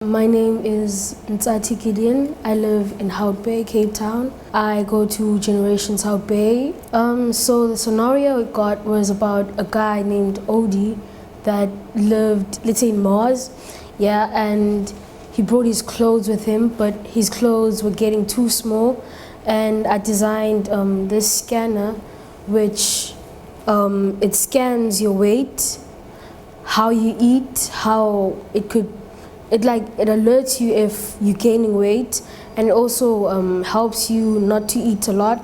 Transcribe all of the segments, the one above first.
My name is Ntsati Gideon. I live in Hout Bay, Cape Town. I go to Generations Hout Bay. So the scenario it got was about a guy named Odie that lived, let's say, in Mars. Yeah, and he brought his clothes with him, but his clothes were getting too small. And I designed this scanner, which it scans your weight, how you eat, how it alerts you if you're gaining weight, and it also helps you not to eat a lot.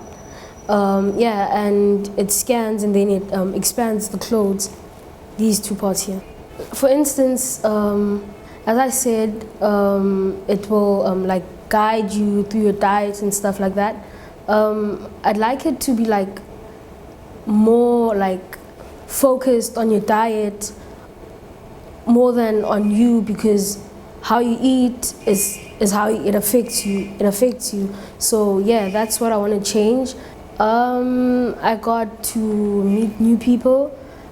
And it scans and then it expands the clothes, these two parts here. For instance, as I said, it will guide you through your diet and stuff like that. I'd like it to be more focused on your diet more than on you, because how you eat is how it affects you. So yeah, that's what I want to change. I got to meet new people.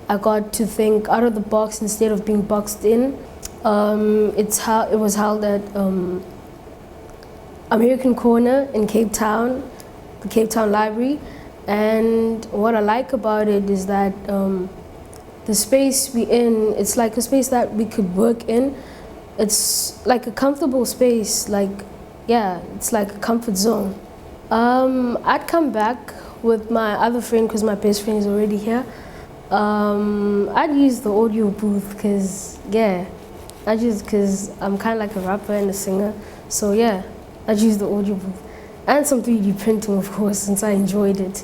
I got to think out of the box instead of being boxed in. It was held at American Corner in Cape Town, the Cape Town Library. And what I like about it is that the space we're in, it's like a space that we could work in. It's like a comfortable space, it's like a comfort zone. I'd come back with my other friend because my best friend is already here. I'd use the audio booth because I'm kind of like a rapper and a singer. So yeah, I'd use the audio booth. And some 3D printing, of course, since I enjoyed it.